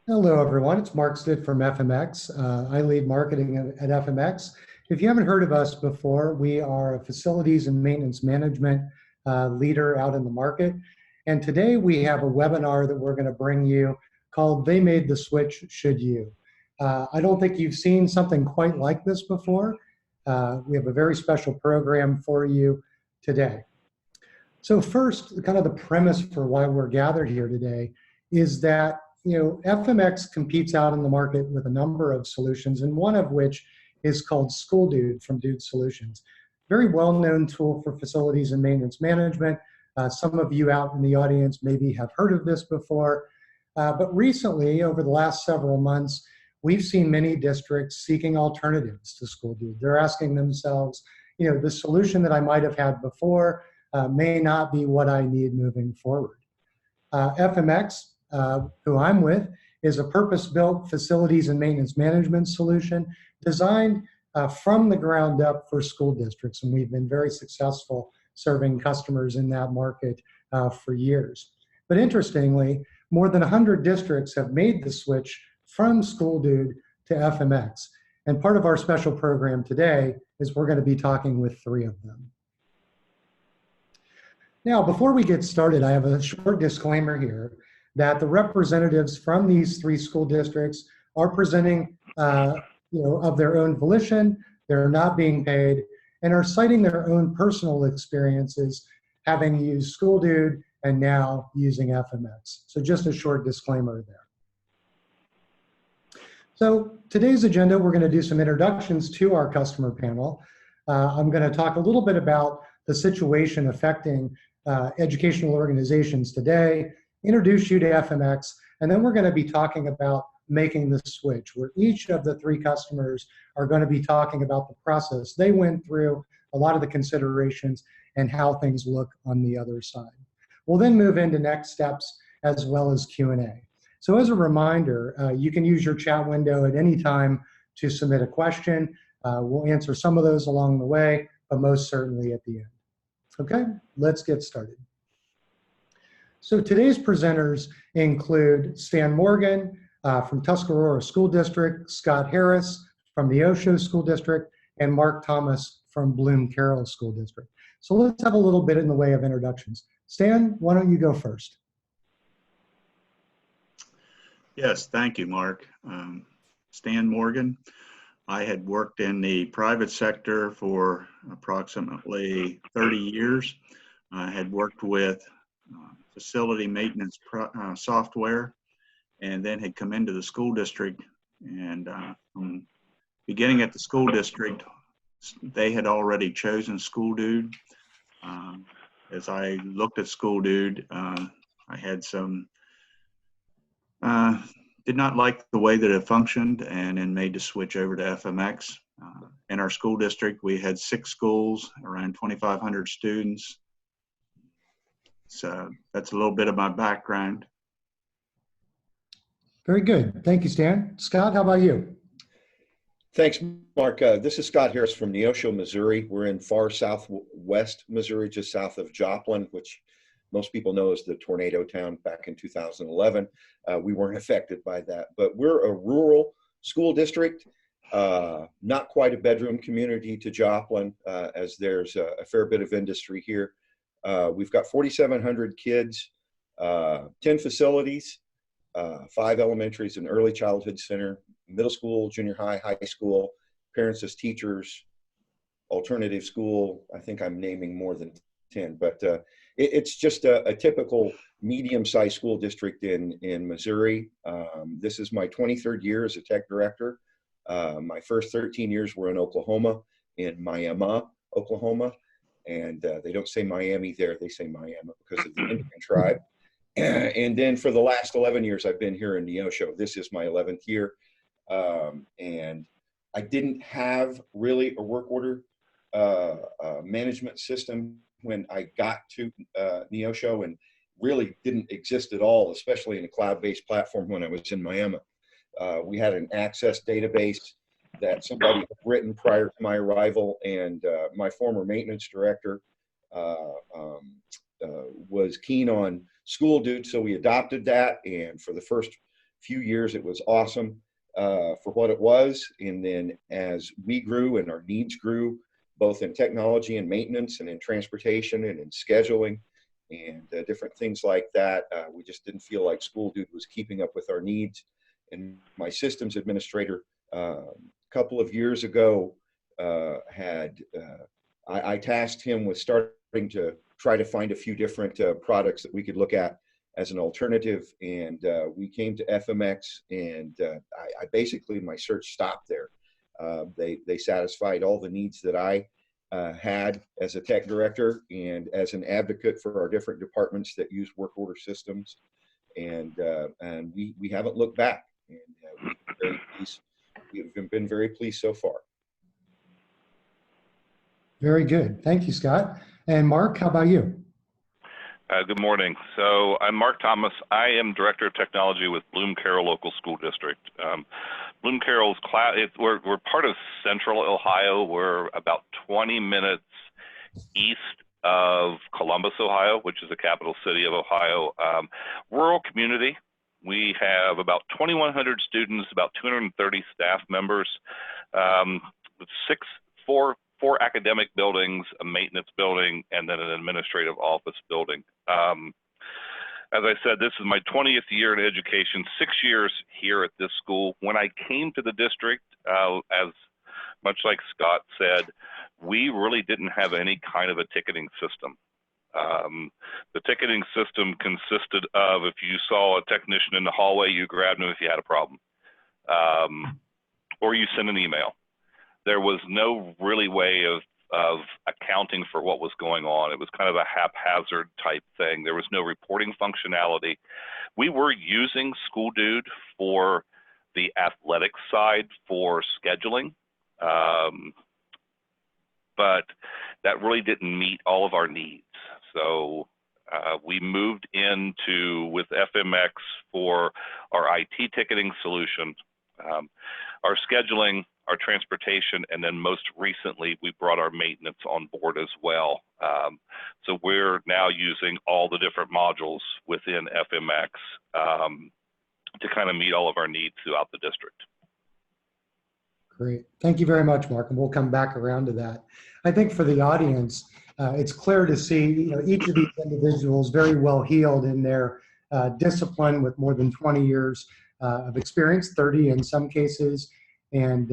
Hello, everyone. It's Mark Stitt from FMX. I lead marketing at FMX. If you haven't heard of us before, we are a facilities and maintenance management leader out in the market. And today we have a webinar that we're going to bring you called They Made the Switch, Should You? I don't think you've seen something quite like this before. We have a very special program for you today. So first, kind of the premise for why we're gathered here today is that FMX competes out in the market with a number of solutions, and one of which is called SchoolDude from DudeSolutions. Very well-known tool for facilities and maintenance management. Some of you out in the audience maybe have heard of this before, but recently, over the last several months, we've seen many districts seeking alternatives to SchoolDude. They're asking themselves, the solution that I might have had before may not be what I need moving forward. FMX, who I'm with, is a purpose-built facilities and maintenance management solution designed from the ground up for school districts, and we've been very successful serving customers in that market for years. But interestingly, more than 100 districts have made the switch from SchoolDude to FMX, and part of our special program today is we're going to be talking with 3 of them. Now, before we get started, I have a short disclaimer here that the representatives from these 3 school districts are presenting of their own volition. They're not being paid and are citing their own personal experiences having used SchoolDude and now using FMX. So just a short disclaimer there. So today's agenda, we're going to do some introductions to our customer panel. I'm going to talk a little bit about the situation affecting educational organizations today, introduce you to FMX, and then we're going to be talking about making the switch, where each of the 3 customers are going to be talking about the process they went through, a lot of the considerations, and how things look on the other side. We'll then move into next steps as well as Q&A. So as a reminder, you can use your chat window at any time to submit a question. We'll answer some of those along the way, but most certainly at the end. Okay, let's get started. So today's presenters include Stan Morgan from Tuscarora School District, Scott Harris from Neosho School District, and Mark Thomas from Bloom Carroll School District. So let's have a little bit in the way of introductions. Stan, why don't you go first? Yes, thank you, Mark. Stan Morgan. I had worked in the private sector for approximately 30 years. I had worked with facility maintenance software, and then had come into the school district. And from beginning at the school district, they had already chosen SchoolDude. As I looked at SchoolDude, I had some did not like the way that it functioned, and then made the switch over to FMX. In our school district, we had 6 schools, around 2,500 students. So that's a little bit of my background. Very good. Thank you, Stan. Scott, how about you? Thanks, Mark. This is Scott Harris from Neosho, Missouri. We're in far southwest Missouri, just south of Joplin, which most people know as the tornado town back in 2011. We weren't affected by that, but we're a rural school district, not quite a bedroom community to Joplin, as there's a fair bit of industry here. We've got 4,700 kids, 10 facilities, 5 elementaries, an early childhood center, middle school, junior high, high school, parents as teachers, alternative school. I think I'm naming more than 10, but it's just a typical medium-sized school district in Missouri. This is my 23rd year as a tech director. My first 13 years were in Oklahoma, in Miami, Oklahoma. And they don't say Miami there, they say Miami because of the Indian tribe. And then for the last 11 years, I've been here in Neosho. This is my 11th year. And I didn't have really a work order management system when I got to Neosho, and really didn't exist at all, especially in a cloud-based platform when I was in Miami. We had an Access database that somebody had written prior to my arrival, and my former maintenance director was keen on SchoolDude, so we adopted that. And for the first few years, it was awesome for what it was. And then as we grew and our needs grew, both in technology and maintenance and in transportation and in scheduling and different things like that, we just didn't feel like SchoolDude was keeping up with our needs. And my systems administrator, a couple of years ago, I tasked him with starting to try to find a few different products that we could look at as an alternative. And we came to FMX, and I basically, my search stopped there. They satisfied all the needs that I had as a tech director and as an advocate for our different departments that use work order systems. And we haven't looked back. And we've been very pleased so far. Very good. Thank you, Scott. And Mark, how about you? Good morning. So I'm Mark Thomas. I am Director of Technology with Bloom Carroll Local School District. Bloom Carroll's we're part of Central Ohio. We're about 20 minutes east of Columbus, Ohio, which is the capital city of Ohio. Rural community. We have about 2,100 students, about 230 staff members, four academic buildings, a maintenance building, and then an administrative office building. As I said, this is my 20th year in education, 6 years here at this school. When I came to the district, as much like Scott said, we really didn't have any kind of a ticketing system. The ticketing system consisted of, if you saw a technician in the hallway, you grabbed him if you had a problem, or you sent an email. There was no really way of accounting for what was going on. It was kind of a haphazard type thing. There was no reporting functionality. We were using SchoolDude for the athletic side for scheduling, but that really didn't meet all of our needs. So we moved with FMX for our IT ticketing solution, our scheduling, our transportation, and then most recently, we brought our maintenance on board as well. So we're now using all the different modules within FMX to kind of meet all of our needs throughout the district. Great. Thank you very much, Mark, and we'll come back around to that. I think for the audience, it's clear to see each of these individuals very well heeled in their discipline with more than 20 years of experience, 30 in some cases, and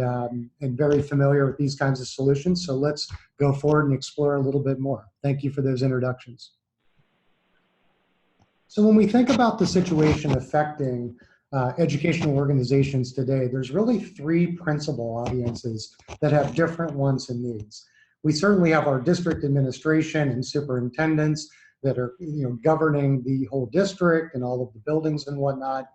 very familiar with these kinds of solutions. So let's go forward and explore a little bit more. Thank you for those introductions. So when we think about the situation affecting educational organizations today, there's really three principal audiences that have different wants and needs. We certainly have our district administration and superintendents that are governing the whole district and all of the buildings and whatnot.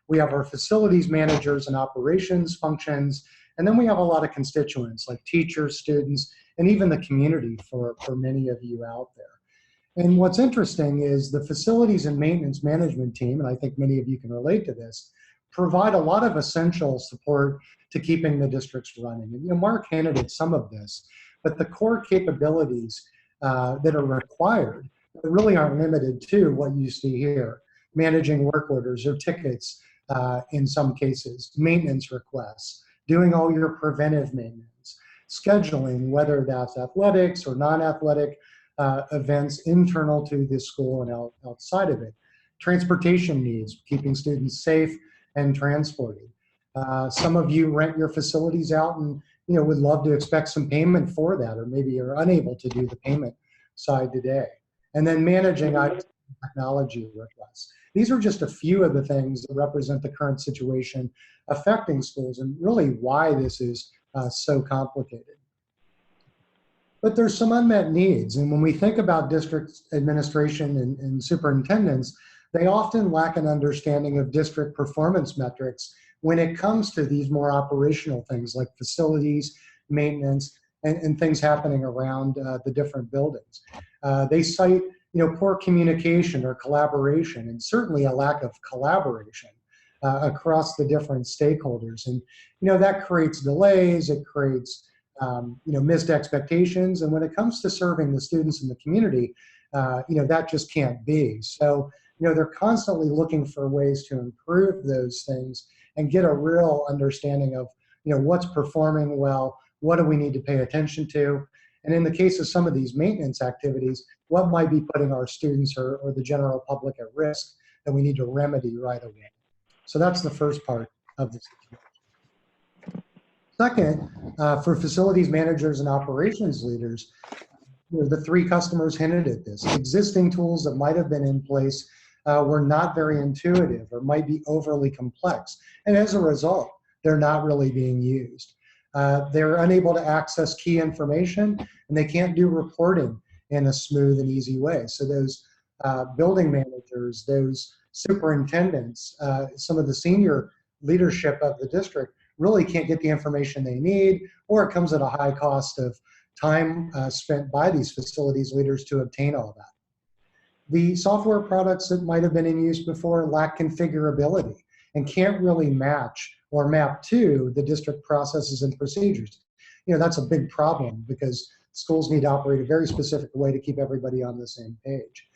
We have our facilities managers and operations functions, and then we have a lot of constituents like teachers, students, and even the community for many of you out there. And what's interesting is the facilities and maintenance management team, and I think many of you can relate to this, provide a lot of essential support to keeping the districts running. And Mark hinted at some of this, but the core capabilities that are required really aren't limited to what you see here: managing work orders or tickets in some cases, maintenance requests, doing all your preventive maintenance, scheduling, whether that's athletics or non-athletic events internal to the school and outside of it, transportation needs, keeping students safe and transported. Some of you rent your facilities out and would love to expect some payment for that, or maybe you're unable to do the payment side today. And then managing IT technology requests. These are just a few of the things that represent the current situation affecting schools and really why this is so complicated. But there's some unmet needs, and when we think about district administration and superintendents, they often lack an understanding of district performance metrics when it comes to these more operational things like facilities, maintenance, and things happening around the different buildings. They cite poor communication or collaboration, and certainly a lack of collaboration across the different stakeholders. And that creates delays, it creates missed expectations, and when it comes to serving the students in the community, that just can't be. So they're constantly looking for ways to improve those things and get a real understanding of, what's performing well, what do we need to pay attention to, and in the case of some of these maintenance activities, what might be putting our students or the general public at risk that we need to remedy right away. So that's the first part of the situation. Second, for facilities managers and operations leaders, the three customers hinted at this. Existing tools that might have been in place were not very intuitive or might be overly complex. And as a result, they're not really being used. They're unable to access key information, and they can't do reporting in a smooth and easy way. So those building managers, those superintendents, some of the senior leadership of the district really can't get the information they need, or it comes at a high cost of time spent by these facilities leaders to obtain all that. The software products that might have been in use before lack configurability and can't really match or map to the district processes and procedures. That's a big problem because schools need to operate a very specific way to keep everybody on the same page.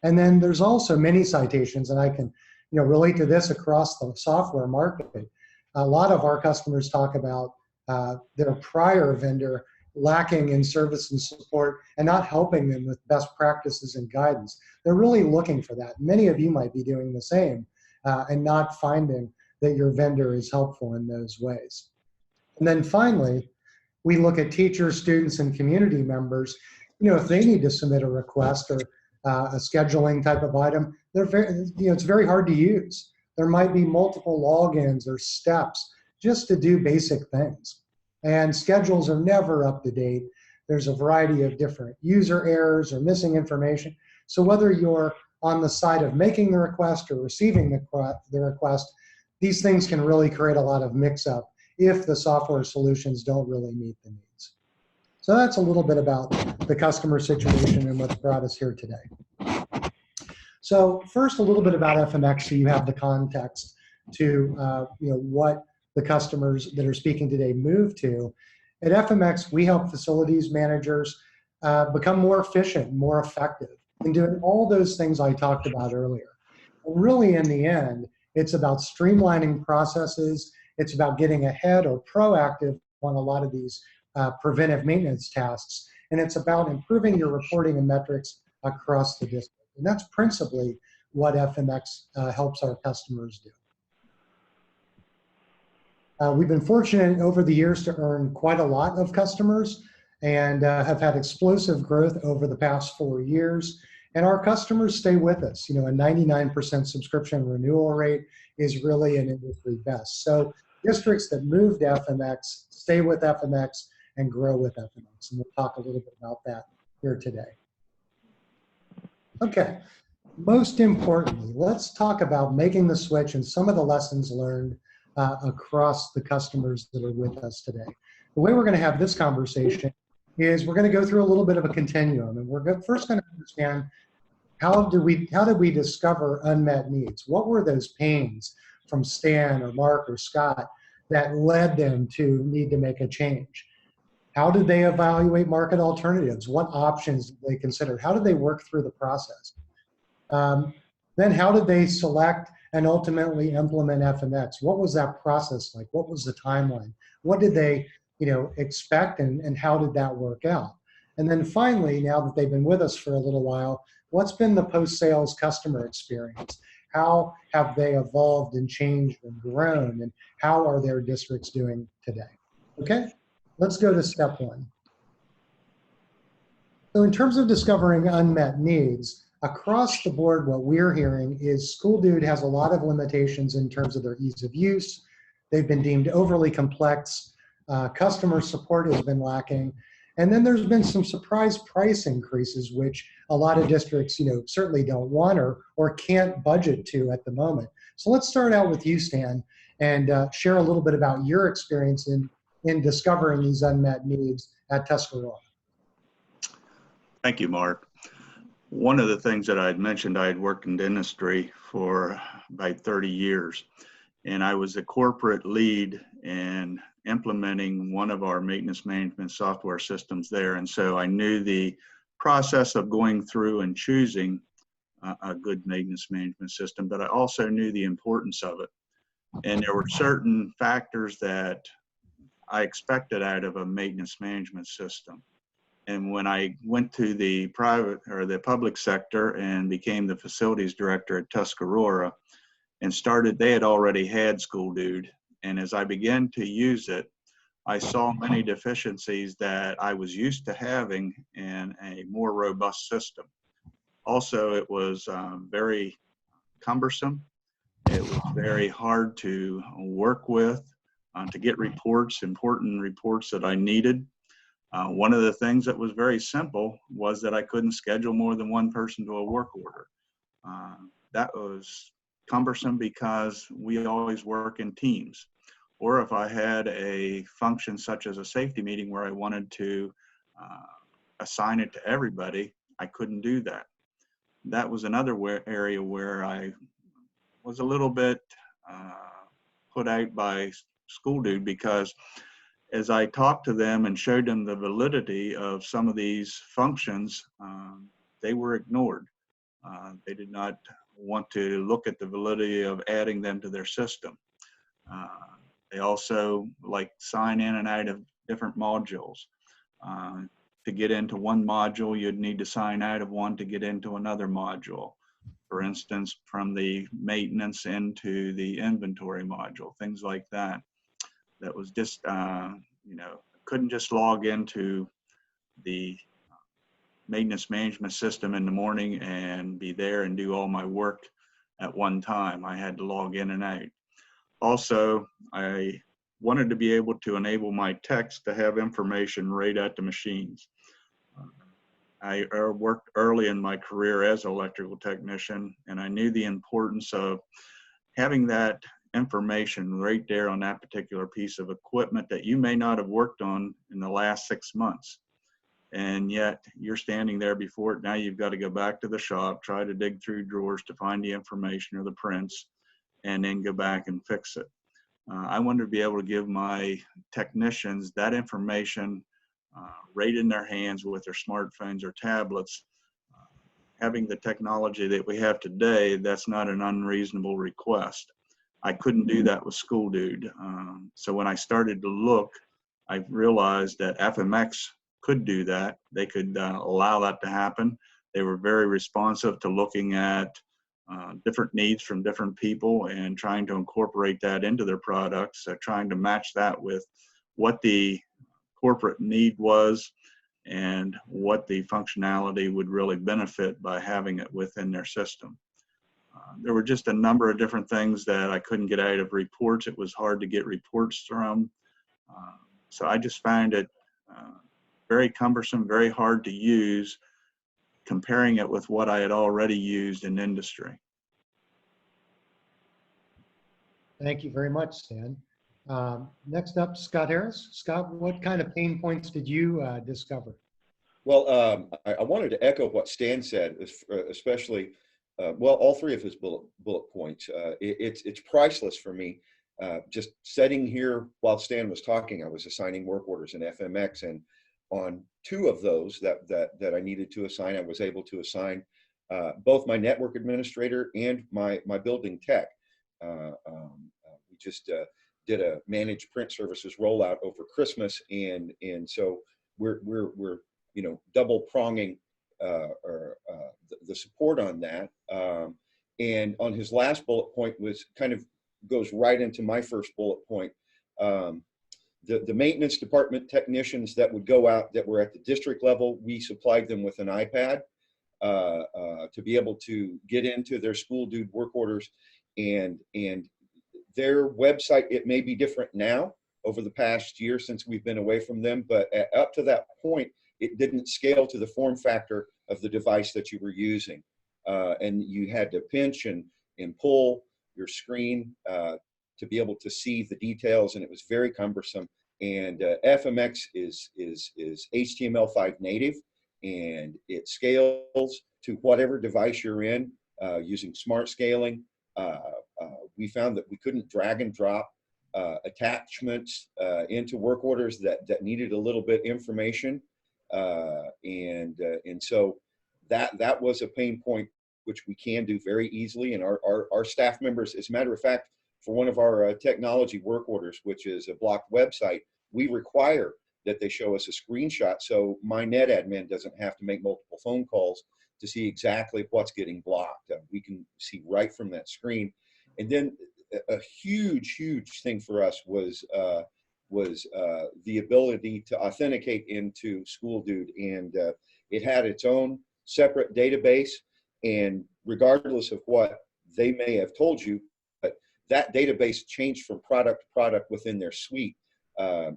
And then there's also many citations, and I can relate to this across the software market. A lot of our customers talk about their prior vendor lacking in service and support and not helping them with best practices and guidance. They're really looking for that. Many of you might be doing the same and not finding that your vendor is helpful in those ways. And then finally, we look at teachers, students, and community members. If they need to submit a request or a scheduling type of item, it's very hard to use. There might be multiple logins or steps just to do basic things. And schedules are never up to date. There's a variety of different user errors or missing information. So whether you're on the side of making the request or receiving the request, these things can really create a lot of mix-up if the software solutions don't really meet the needs. So that's a little bit about the customer situation and what's brought us here today. So first, a little bit about FMX, so you have the context to what the customers that are speaking today move to. At FMX, we help facilities managers become more efficient, more effective in doing all those things I talked about earlier. And really, in the end, it's about streamlining processes. It's about getting ahead or proactive on a lot of these preventive maintenance tasks. And it's about improving your reporting and metrics across the district. And that's principally what FMX helps our customers do. We've been fortunate over the years to earn quite a lot of customers and have had explosive growth over the past 4 years. And our customers stay with us. A 99% subscription renewal rate is really an industry best. So districts that move to FMX stay with FMX and grow with FMX. And we'll talk a little bit about that here today. Okay, most importantly, let's talk about making the switch and some of the lessons learned across the customers that are with us today. The way we're going to have this conversation is we're going to go through a little bit of a continuum, and we're first going to understand how did we discover unmet needs? What were those pains from Stan or Mark or Scott that led them to need to make a change? How did they evaluate market alternatives? What options did they consider? How did they work through the process? Then how did they select and ultimately implement FMX? What was that process like? What was the timeline? What did they expect and how did that work out? And then finally, now that they've been with us for a little while, what's been the post-sales customer experience? How have they evolved and changed and grown, and how are their districts doing today? Okay, let's go to step one. So in terms of discovering unmet needs, across the board, what we're hearing is SchoolDude has a lot of limitations in terms of their ease of use. They've been deemed overly complex. Customer support has been lacking. And then there's been some surprise price increases, which a lot of districts, certainly don't want or can't budget to at the moment. So let's start out with you, Stan, and share a little bit about your experience in discovering these unmet needs at Tuscarora. Thank you, Mark. One of the things that I had mentioned, I had worked in dentistry for about 30 years, and I was the corporate lead in implementing one of our maintenance management software systems there. And so I knew the process of going through and choosing a good maintenance management system, but I also knew the importance of it. And there were certain factors that I expected out of a maintenance management system. And when I went to the private or the public sector and became the facilities director at Tuscarora and started, they had already had SchoolDude. And as I began to use it, I saw many deficiencies that I was used to having in a more robust system. Also, it was very cumbersome. It was very hard to work with, to get reports, important reports that I needed. One of the things that was very simple was that I couldn't schedule more than one person to a work order. That was cumbersome because we always work in teams. Or if I had a function such as a safety meeting where I wanted to assign it to everybody, I couldn't do that. That was another area where I was a little bit put out by SchoolDude, because as I talked to them and showed them the validity of some of these functions, they were ignored. They did not want to look at the validity of adding them to their system. They also like sign in and out of different modules. To get into one module, you'd need to sign out of one to get into another module. For instance, from the maintenance into the inventory module, things like that. That was just, you know, couldn't just log into the maintenance management system in the morning and be there and do all my work at one time. I had to log in and out. Also, I wanted to be able to enable my techs to have information right at the machines. I worked early in my career as an electrical technician, and I knew the importance of having that information right there on that particular piece of equipment that you may not have worked on in the last 6 months. And yet you're standing there before it. Now you've got to go back to the shop, try to dig through drawers to find the information or the prints, and then go back and fix it. I wanted to be able to give my technicians that information right in their hands with their smartphones or tablets. Having the technology that we have today, that's not an unreasonable request. I couldn't do that with SchoolDude. So when I started to look, I realized that FMX could do that. They could allow that to happen. They were very responsive to looking at different needs from different people and trying to incorporate that into their products, trying to match that with what the corporate need was and what the functionality would really benefit by having it within their system. There were just a number of different things that I couldn't get out of reports. It was hard to get reports from. So I just found it very cumbersome, very hard to use, comparing it with what I had already used in industry. Thank you very much, Stan. Next up, Scott Harris. Scott, what kind of pain points did you discover? Well, I wanted to echo what Stan said, especially, well, all three of his bullet points. It's priceless for me. Just sitting here while Stan was talking, I was assigning work orders in FMX, and on two of those that I needed to assign, I was able to assign both my network administrator and my building tech. We just did a managed print services rollout over Christmas, and so we're you know, double pronging the support on that. And on his last bullet point was kind of goes right into my first bullet point. The maintenance department technicians that would go out that were at the district level, we supplied them with an iPad to be able to get into their SchoolDude work orders, and their website, it may be different now over the past year since we've been away from them, but up to that point, it didn't scale to the form factor of the device that you were using. And you had to pinch and pull your screen to be able to see the details, and it was very cumbersome. And FMX is HTML5 native, and it scales to whatever device you're in using smart scaling. We found that we couldn't drag and drop attachments into work orders that needed a little bit information. And so that was a pain point which we can do very easily. And our staff members, as a matter of fact, for one of our technology work orders, which is a blocked website, we require that they show us a screenshot so my net admin doesn't have to make multiple phone calls to see exactly what's getting blocked. We can see right from that screen. And then a huge thing for us was the ability to authenticate into SchoolDude, and it had its own separate database. And regardless of what they may have told you, but that database changed from product to product within their suite.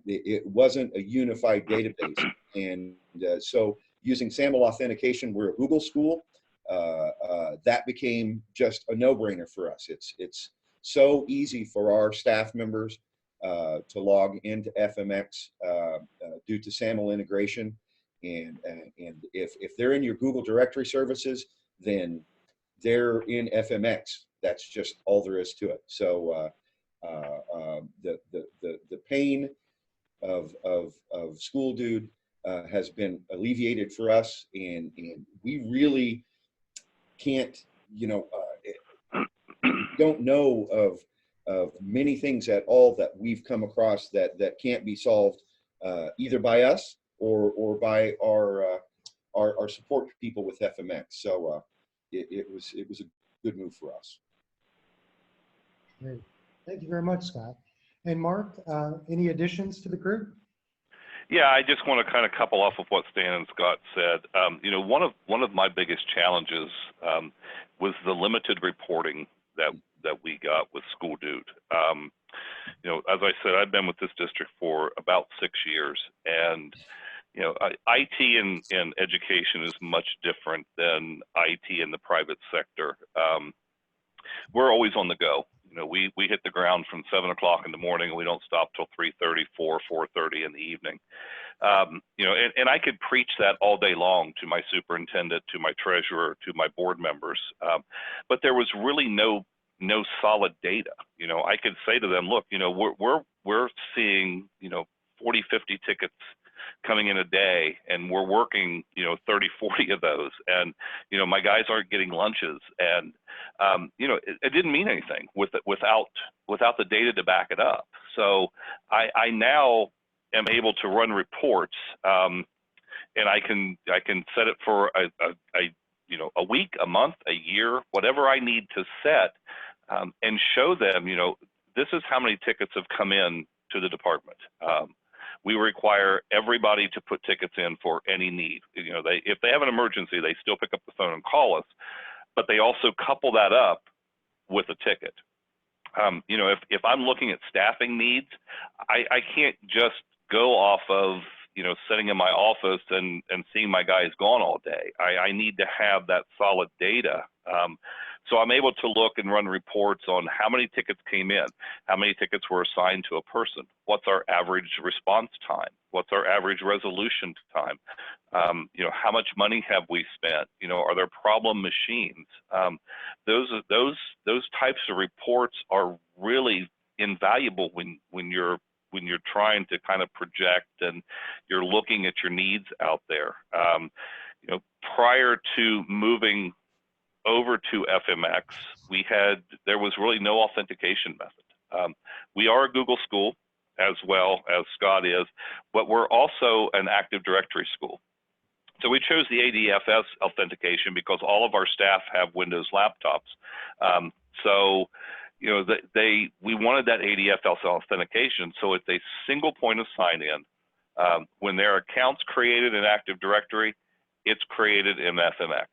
It wasn't a unified database, and so using SAML authentication, we're a Google school. That became just a no-brainer for us. It's so easy for our staff members to log into FMX due to SAML integration, and if they're in your Google directory services, then they're in FMX. That's just all there is to it. So the pain of SchoolDude has been alleviated for us, and we really can't, don't know of many things at all that we've come across that can't be solved either by us or by our support people with FMX. So it was a good move for us. Great. Thank you very much, Scott. And Mark, any additions to the group? Yeah, I just want to kind of couple off of what Stan and Scott said. One of my biggest challenges was the limited reporting that we got with SchoolDude. As I said, I've been with this district for about 6 years, and IT in education is much different than IT in the private sector. We're always on the go. We hit the ground from 7 o'clock in the morning, and we don't stop till 3:30, 4:30 in the evening. And I could preach that all day long to my superintendent, to my treasurer, to my board members, but there was really no solid data. I could say to them, look, we're seeing 40, 50 tickets coming in a day, and we're working 30, 40 of those, and my guys aren't getting lunches, and it didn't mean anything without the data to back it up. So I now am able to run reports, and I can set it for a week, a month, a year, whatever I need to set, and show them this is how many tickets have come in to the department. We require everybody to put tickets in for any need. If they have an emergency, they still pick up the phone and call us, but they also couple that up with a ticket. If I'm looking at staffing needs, I can't just go off of sitting in my office and seeing my guys gone all day. I need to have that solid data. So I'm able to look and run reports on how many tickets came in, how many tickets were assigned to a person, what's our average response time, what's our average resolution time, how much money have we spent, are there problem machines? Those types of reports are really invaluable when you're trying to kind of project and you're looking at your needs out there. Prior to moving over to FMX, there was really no authentication method. We are a Google school, as well as Scott is, but we're also an Active Directory school. So we chose the ADFS authentication because all of our staff have Windows laptops. We wanted that ADFS authentication, so it's a single point of sign-in. When their account's created in Active Directory, it's created in FMX.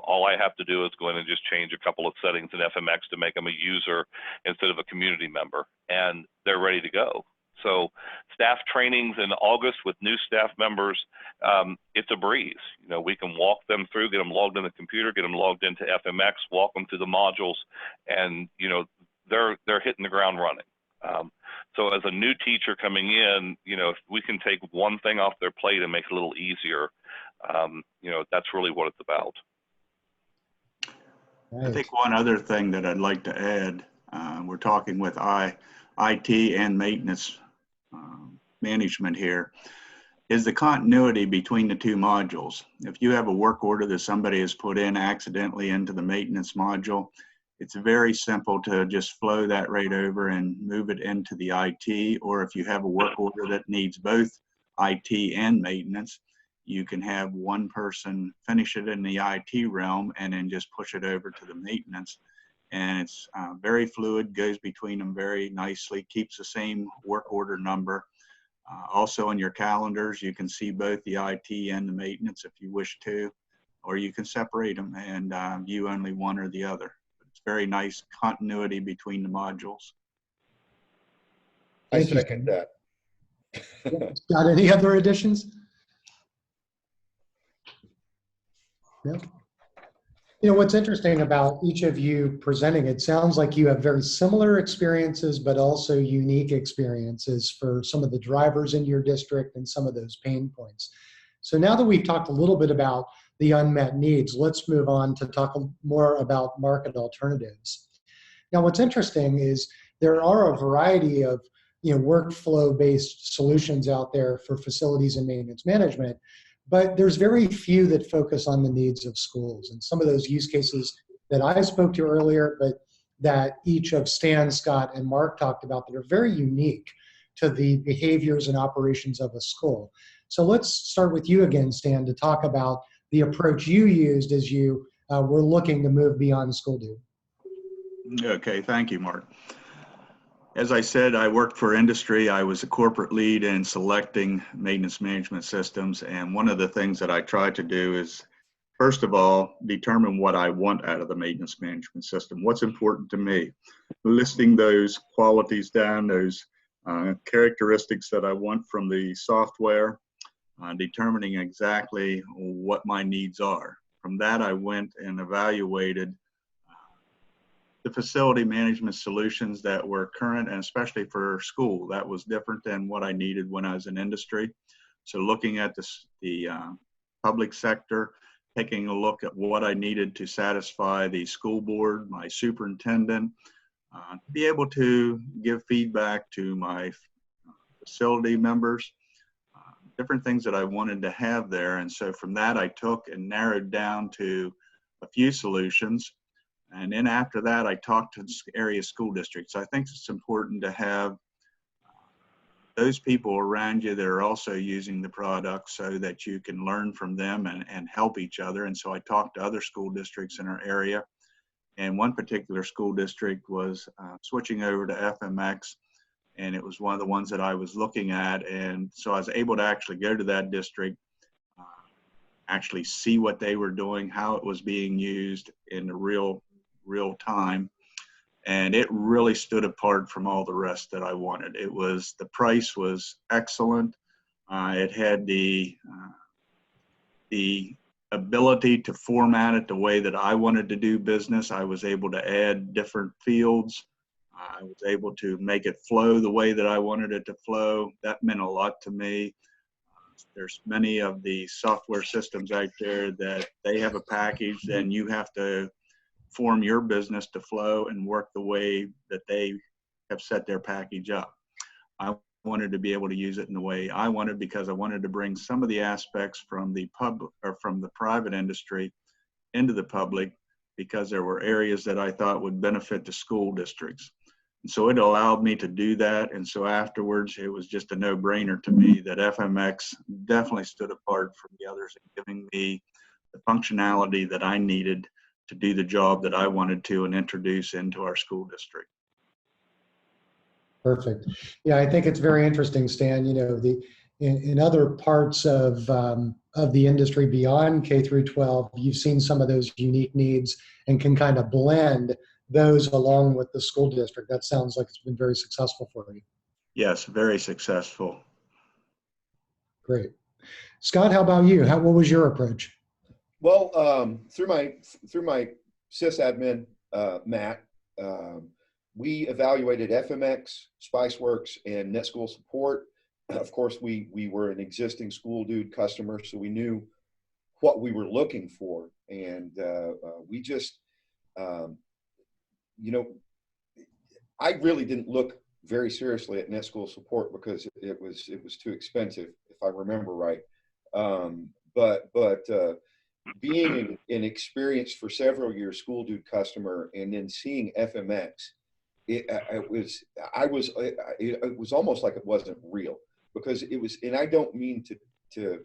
All I have to do is go in and just change a couple of settings in FMX to make them a user instead of a community member, and they're ready to go. So staff trainings in August with new staff members, it's a breeze. We can walk them through, get them logged in the computer, get them logged into FMX, walk them through the modules, and they're hitting the ground running. So as a new teacher coming in, if we can take one thing off their plate and make it a little easier, that's really what it's about. I think one other thing that I'd like to add, we're talking with IT and maintenance management here. is the continuity between the two modules. If you have a work order that somebody has put in accidentally into the maintenance module, it's very simple to just flow that right over and move it into the IT. Or if you have a work order that needs both IT and maintenance, you can have one person finish it in the IT realm and then just push it over to the maintenance. And it's very fluid, goes between them very nicely, keeps the same work order number. Also on your calendars, you can see both the IT and the maintenance if you wish to, or you can separate them and view only one or the other. It's very nice continuity between the modules. I Thank you, second that. Got any other additions? No? You know, what's interesting about each of you presenting, it sounds like you have very similar experiences, but also unique experiences for some of the drivers in your district and some of those pain points. So now that we've talked a little bit about the unmet needs, let's move on to talk more about market alternatives. Now, what's interesting is there are a variety of workflow-based solutions out there for facilities and maintenance management, but there's very few that focus on the needs of schools. And some of those use cases that I spoke to earlier, but that each of Stan, Scott, and Mark talked about that are very unique to the behaviors and operations of a school. So let's start with you again, Stan, to talk about the approach you used as you were looking to move beyond SchoolDude. Okay, thank you, Mark. As I said, I worked for industry. I was a corporate lead in selecting maintenance management systems. And one of the things that I tried to do is, first of all, determine what I want out of the maintenance management system. What's important to me? Listing those qualities down, those characteristics that I want from the software, determining exactly what my needs are. From that, I went and evaluated the facility management solutions that were current, and especially for school. That was different than what I needed when I was in industry. So looking at the public sector, taking a look at what I needed to satisfy the school board, my superintendent, to be able to give feedback to my facility members, different things that I wanted to have there. And so from that, I took and narrowed down to a few solutions. And then after that, I talked to area school districts. I think it's important to have those people around you that are also using the product so that you can learn from them and help each other. And so I talked to other school districts in our area. And one particular school district was switching over to FMX. And it was one of the ones that I was looking at. And so I was able to actually go to that district, actually see what they were doing, how it was being used in the real time, and it really stood apart from all the rest that I wanted. The price was excellent. It had the ability to format it the way that I wanted to do business. I was able to add different fields. I was able to make it flow the way that I wanted it to flow. That meant a lot to me. There's many of the software systems out there that they have a package, and you have to form your business to flow and work the way that they have set their package up. I wanted to be able to use it in the way I wanted, because I wanted to bring some of the aspects from the public or from the private industry into the public, because there were areas that I thought would benefit the school districts. And so it allowed me to do that. And so afterwards, it was just a no-brainer to me that FMX definitely stood apart from the others in giving me the functionality that I needed to do the job that I wanted to and introduce into our school district. Perfect. Yeah, I think it's very interesting, Stan. You know, in other parts of the industry beyond K through 12, you've seen some of those unique needs and can kind of blend those along with the school district. That sounds like it's been very successful for you. Yes, very successful. Great. Scott, how about you? What was your approach? Well, through my sysadmin, Matt, we evaluated FMX, Spiceworks, and NetSchool Support. Of course, we were an existing SchoolDude customer, so we knew what we were looking for, and we just, I really didn't look very seriously at NetSchool Support because it was too expensive. If if I remember right. But being an experienced for several years SchoolDude customer and then seeing FMX, it was almost like it wasn't real, because it was, and I don't mean to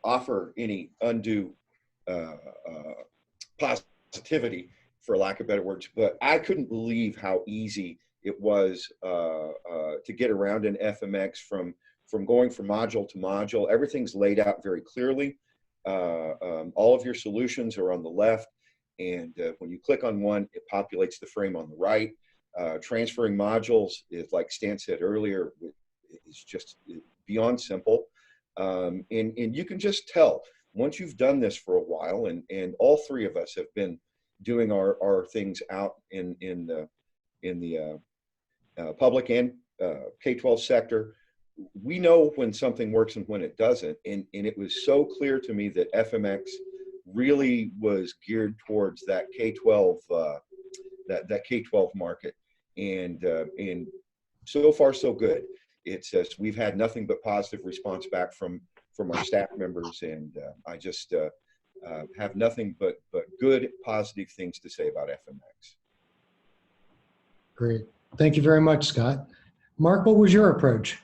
offer any undue positivity, for lack of better words, but I couldn't believe how easy it was to get around in FMX from going from module to module. Everything's laid out very clearly. All of your solutions are on the left, and when you click on one, it populates the frame on the right. Transferring modules is, like Stan said earlier, it's just beyond simple. And you can just tell once you've done this for a while, and all three of us have been doing our things out in the public and K-12 sector. We know when something works and when it doesn't, and it was so clear to me that FMX really was geared towards that K-12 that K-12 market, and so far so good. It's just, we've had nothing but positive response back from our staff members, and I just have nothing but good positive things to say about FMX. Great. Thank you very much, Scott. Mark, what was your approach?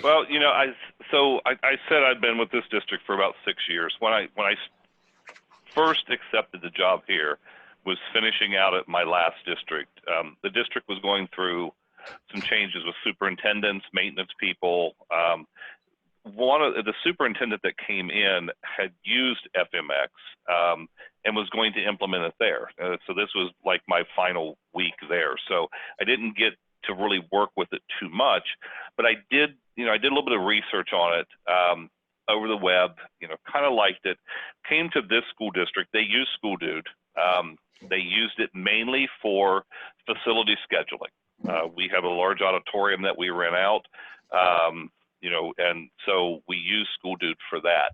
Well, you know, I said I'd been with this district for about 6 years. When I first accepted the job here, was finishing out at my last district. The district was going through some changes with superintendents, maintenance people. One of the superintendent that came in had used FMX and was going to implement it there. So this was like my final week there. So I didn't get to really work with it too much, but I did a little bit of research on it over the web, kind of liked it. Came to this school district, they use SchoolDude. They used it mainly for facility scheduling. We have a large auditorium that we rent out, and so we use SchoolDude for that.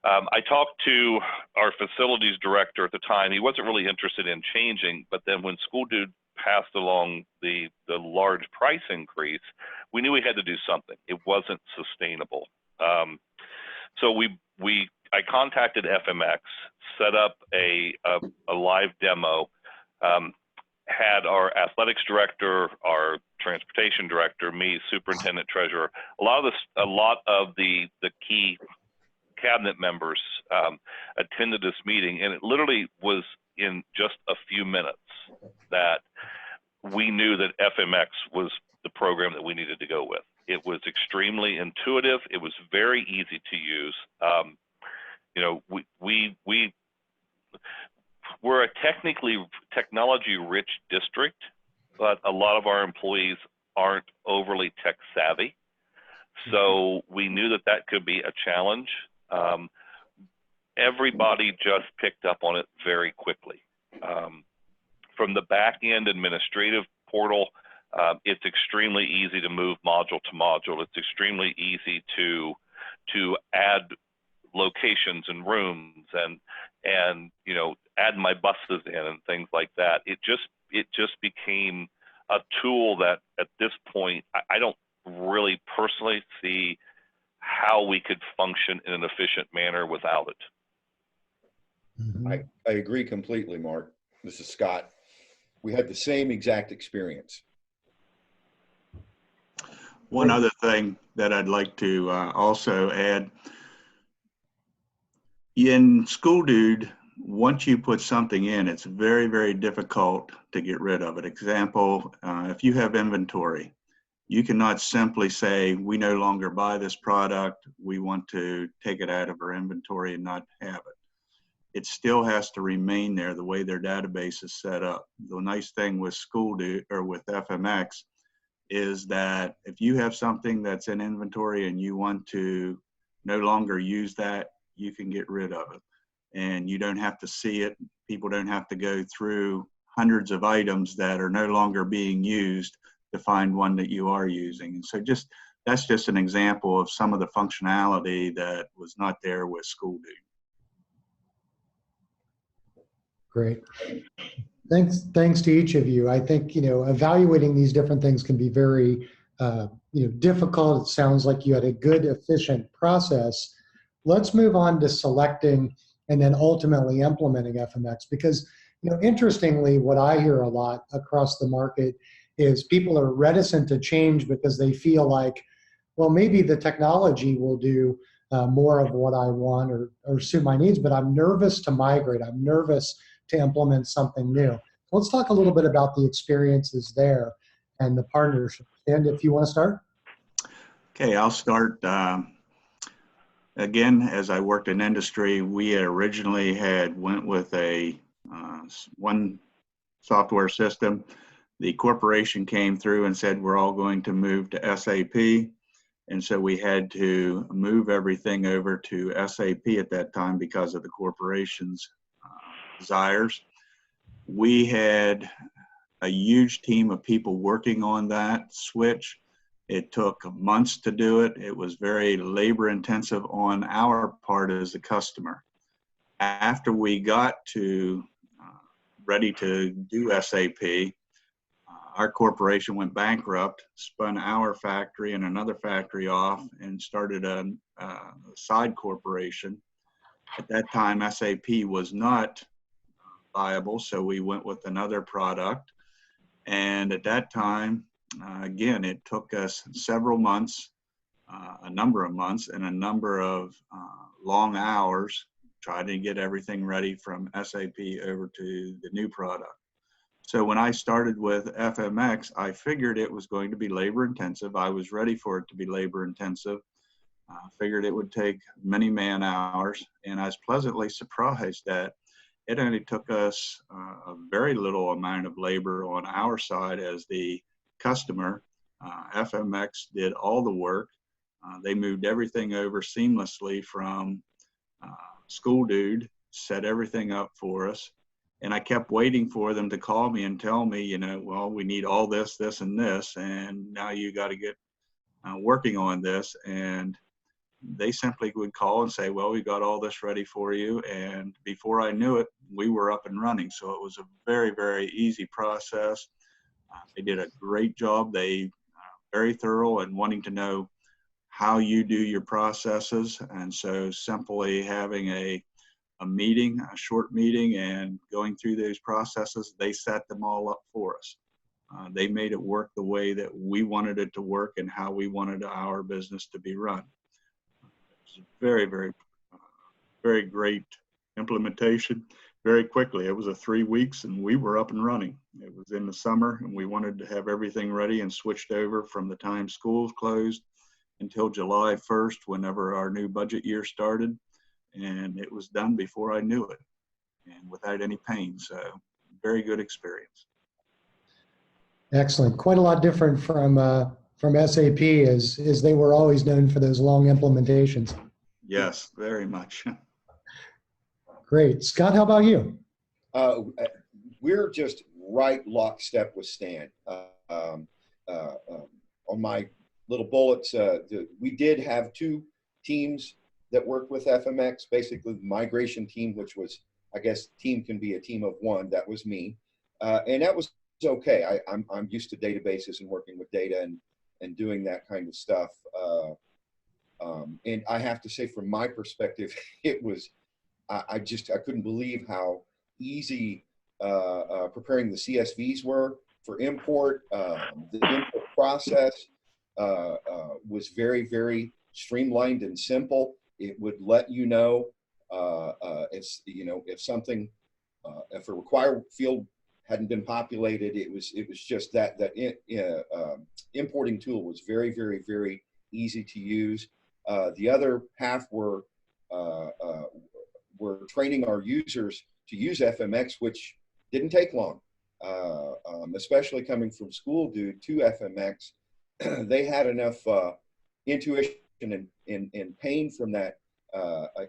I talked to our facilities director at the time. He wasn't really interested in changing, but then when SchoolDude passed along the large price increase, we knew we had to do something. It wasn't sustainable. So I contacted FMX, set up a live demo, had our athletics director, our transportation director, me, superintendent, treasurer, a lot of the key cabinet members attended this meeting, and it literally was in just a few minutes that we knew that FMX was the program that we needed to go with. It was extremely intuitive. It was very easy to use. We're a technology-rich district, but a lot of our employees aren't overly tech savvy. So we knew that could be a challenge. Everybody just picked up on it very quickly. From the back end administrative portal, it's extremely easy to move module to module. It's extremely easy to add locations and rooms and add my buses in and things like that. It just became a tool that at this point I don't really personally see how we could function in an efficient manner without it. Mm-hmm. I agree completely, Mark. This is Scott. We had the same exact experience. One other thing that I'd like to also add, in SchoolDude, once you put something in, it's very, very difficult to get rid of it. Example, if you have inventory, you cannot simply say, we no longer buy this product, we want to take it out of our inventory and not have it. It still has to remain there the way their database is set up. The nice thing with SchoolDude or with FMX is that if you have something that's in inventory and you want to no longer use that, you can get rid of it. And you don't have to see it. People don't have to go through hundreds of items that are no longer being used to find one that you are using. And so that's just an example of some of the functionality that was not there with SchoolDude. Great. Thanks to each of you. I think, evaluating these different things can be very difficult. It sounds like you had a good, efficient process. Let's move on to selecting and then ultimately implementing FMX, because interestingly, what I hear a lot across the market is people are reticent to change because they feel like, well, maybe the technology will do more of what I want or suit my needs, but I'm nervous to migrate. I'm nervous to implement something new. Let's talk a little bit about the experiences there and the partnership. And if you want to start. Okay, I'll start. Again, as I worked in industry, we originally had went with a one software system. The corporation came through and said, we're all going to move to SAP. And so we had to move everything over to SAP at that time because of the corporation's desires. We had a huge team of people working on that switch. It took months to do it. It was very labor intensive on our part as a customer. After we got to ready to do SAP, our corporation went bankrupt, spun our factory and another factory off, and started a side corporation. At that time, SAP was not viable, so we went with another product. And at that time, again, it took us several months, a number of months, and a number of long hours trying to get everything ready from SAP over to the new product. So when I started with FMX, I figured it was going to be labor intensive. I was ready for it to be labor intensive. I figured it would take many man hours, and I was pleasantly surprised that it only took us a very little amount of labor on our side as the customer. FMX did all the work. They moved everything over seamlessly from SchoolDude, set everything up for us. And I kept waiting for them to call me and tell me, well, we need all this, this, and this, and now you got to get working on this. And they simply would call and say, well, we got all this ready for you. And before I knew it, we were up and running. So it was a very, very easy process. They did a great job. They very thorough and wanting to know how you do your processes. And so simply having a meeting, a short meeting, and going through those processes, they set them all up for us. They made it work the way that we wanted it to work and how we wanted our business to be run. It was a very, very, very great implementation. Very quickly, it was 3 weeks and we were up and running. It was in the summer and we wanted to have everything ready and switched over from the time schools closed until July 1st, whenever our new budget year started. And it was done before I knew it and without any pain. So very good experience. Excellent. Quite a lot different from SAP as they were always known for those long implementations. Yes, very much. Great. Scott, how about you? We're just right lockstep with Stan. On my little bullets, we did have two teams that worked with FMX, basically the migration team, which was, I guess, team can be a team of one. That was me. And that was okay. I'm used to databases and working with data and doing that kind of stuff. And I have to say, from my perspective, it was, I couldn't believe how easy preparing the CSVs were for import. The import process was very, very streamlined and simple. It would let you know if something, if a required field hadn't been populated. It was just that importing tool was very, very, very easy to use. The other half were training our users to use FMX, which didn't take long, especially coming from SchoolDude to FMX. They had enough intuition and pain from that,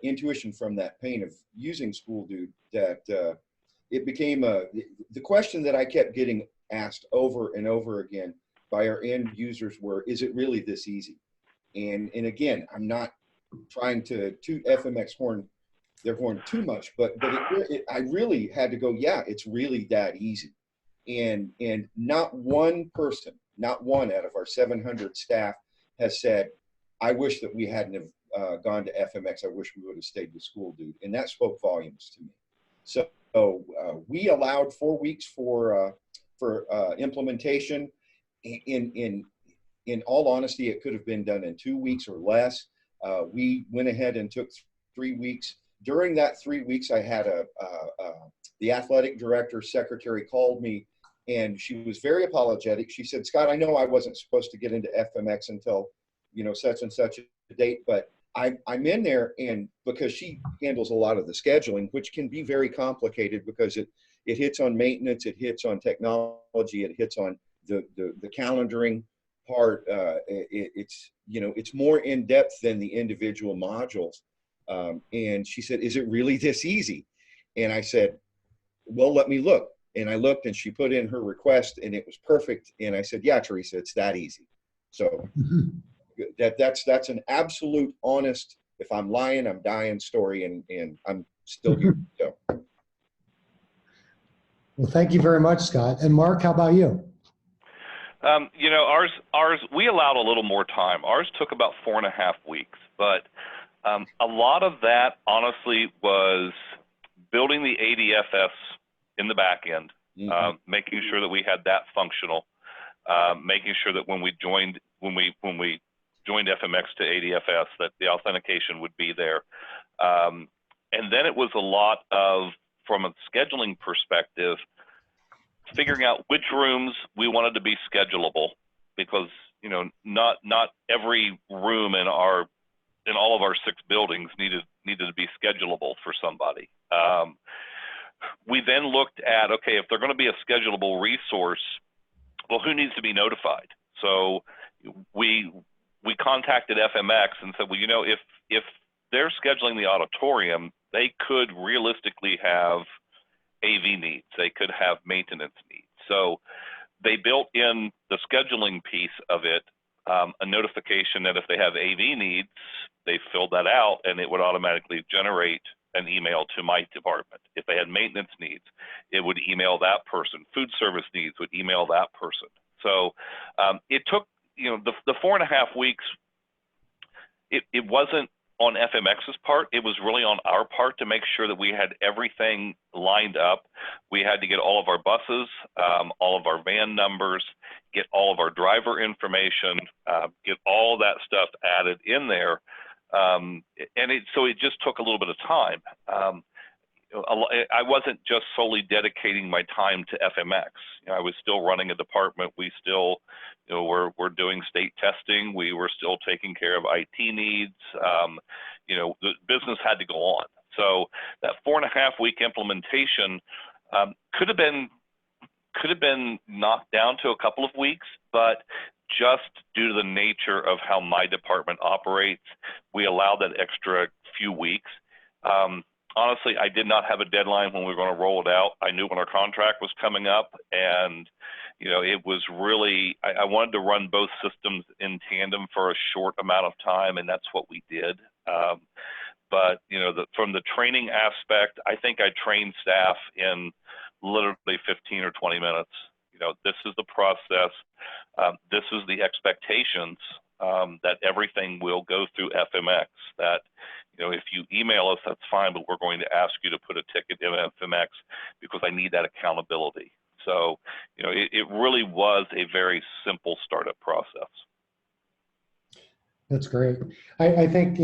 intuition from that pain of using SchoolDude that it became the question that I kept getting asked over and over again by our end users were, is it really this easy? And again, I'm not trying to toot FMX their horn too much, but I really had to go, yeah, it's really that easy. And not one person not one out of our 700 staff has said, I wish that we hadn't have gone to FMX. I wish we would have stayed with SchoolDude. And that spoke volumes to me. So we allowed 4 weeks for implementation. In all honesty, it could have been done in 2 weeks or less. We went ahead and took 3 weeks. During that 3 weeks, I had the athletic director secretary called me, and she was very apologetic. She said, Scott, I know I wasn't supposed to get into FMX until, such and such a date, but I'm in there, and because she handles a lot of the scheduling, which can be very complicated because it hits on maintenance, it hits on technology, it hits on the calendaring part. It's more in depth than the individual modules. And she said, is it really this easy? And I said, well, let me look. And I looked, and she put in her request, and it was perfect. And I said, yeah, Teresa, it's that easy. So that's an absolute honest, if I'm lying, I'm dying story, and I'm still here. So. Well, thank you very much, Scott. And Mark, how about you? Ours, we allowed a little more time. Ours took about 4.5 weeks, but a lot of that, honestly, was building the ADFS in the back end, making sure that we had that functional, making sure that when we joined FMX to ADFS, that the authentication would be there. And then it was a lot of, from a scheduling perspective, figuring out which rooms we wanted to be schedulable, because not every room in all of our 6 buildings needed to be schedulable for somebody. We then looked at, okay, if they're going to be a schedulable resource, well, who needs to be notified? So we contacted FMX and said, well, if they're scheduling the auditorium, they could realistically have AV needs. They could have maintenance needs. So they built in the scheduling piece of it, a notification that if they have AV needs, they filled that out, and it would automatically generate an email to my department. If they had maintenance needs, it would email that person. Food service needs would email that person. So it took, the 4.5 weeks, it wasn't on FMX's part, it was really on our part to make sure that we had everything lined up. We had to get all of our buses, all of our van numbers, get all of our driver information, get all that stuff added in there. So it just took a little bit of time. I wasn't just solely dedicating my time to FMX. I was still running a department. We still, we're doing state testing. We were still taking care of IT needs. The business had to go on. So that 4.5 week implementation could have been knocked down to a couple of weeks, but just due to the nature of how my department operates, we allowed that extra few weeks. Honestly, I did not have a deadline when we were going to roll it out. I knew when our contract was coming up, and it was really, I wanted to run both systems in tandem for a short amount of time, and that's what we did. But from the training aspect, I think I trained staff in literally 15 or 20 minutes. This is the process. This is the expectations, that everything will go through FMX. That if you email us, that's fine, but we're going to ask you to put a ticket in FMX because I need that accountability. So, it really was a very simple startup process. That's great. I think,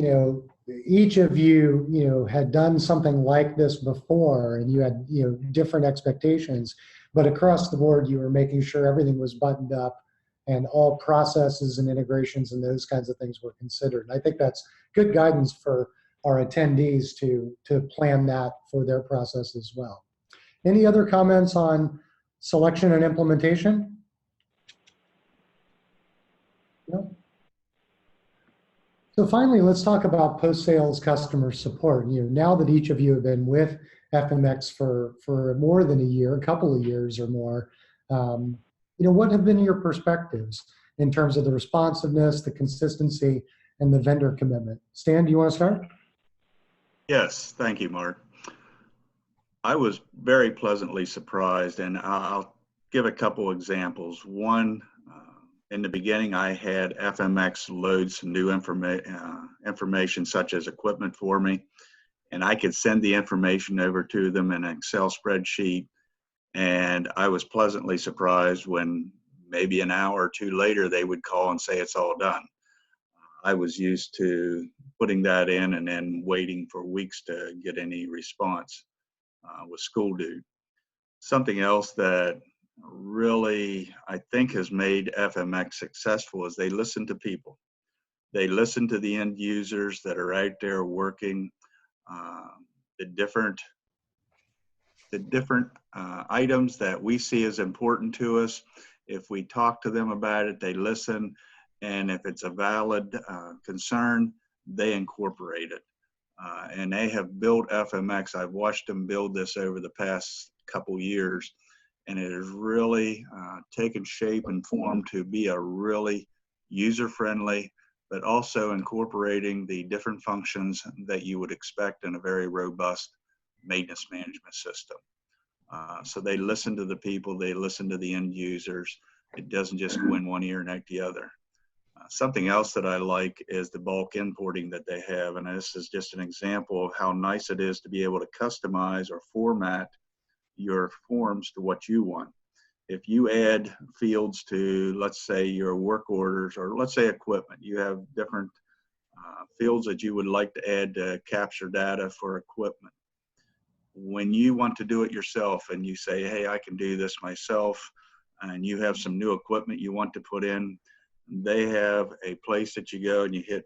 each of you, had done something like this before, and you had, different expectations, but across the board, you were making sure everything was buttoned up and all processes and integrations and those kinds of things were considered. And I think that's good guidance for our attendees to plan that for their process as well. Any other comments on selection and implementation? No? So finally, let's talk about post-sales customer support. Now that each of you have been with FMX for more than a year, a couple of years or more, what have been your perspectives in terms of the responsiveness, the consistency, and the vendor commitment? Stan, do you want to start? Yes, thank you, Mark. I was very pleasantly surprised, and I'll give a couple examples. One, in the beginning, I had FMX load some new information such as equipment for me, and I could send the information over to them in an Excel spreadsheet. And I was pleasantly surprised when maybe an hour or two later, they would call and say it's all done. I was used to putting that in and then waiting for weeks to get any response with SchoolDude. Something else that really I think has made FMX successful is they listen to people. They listen to the end users that are out there working the different items that we see as important to us. If we talk to them about it, they listen, and if it's a valid concern, they incorporate it. And they have built FMX. I've watched them build this over the past couple years, and it has really taken shape and form to be a really user-friendly, but also incorporating the different functions that you would expect in a very robust maintenance management system. So they listen to the people, they listen to the end users. It doesn't just go in one ear and out the other. Something else that I like is the bulk importing that they have. And this is just an example of how nice it is to be able to customize or format your forms to what you want. If you add fields to, let's say, your work orders, or let's say equipment, you have different fields that you would like to add to capture data for equipment. When you want to do it yourself and you say, hey, I can do this myself, and you have some new equipment you want to put in, they have a place that you go and you hit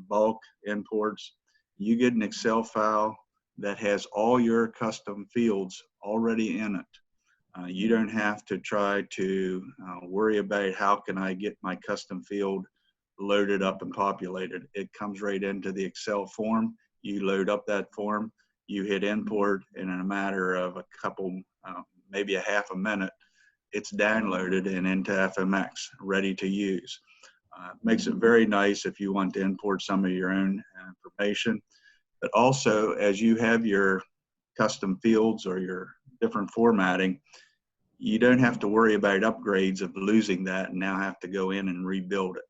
bulk imports. You get an Excel file that has all your custom fields already in it. You don't have to try to worry about how can I get my custom field loaded up and populated. It comes right into the Excel form. You load up that form, you hit import, and in a matter of a couple, maybe a half a minute, it's downloaded and into FMX, ready to use. Makes it very nice if you want to import some of your own information. But also, as you have your custom fields or your different formatting, you don't have to worry about upgrades of losing that and now have to go in and rebuild it.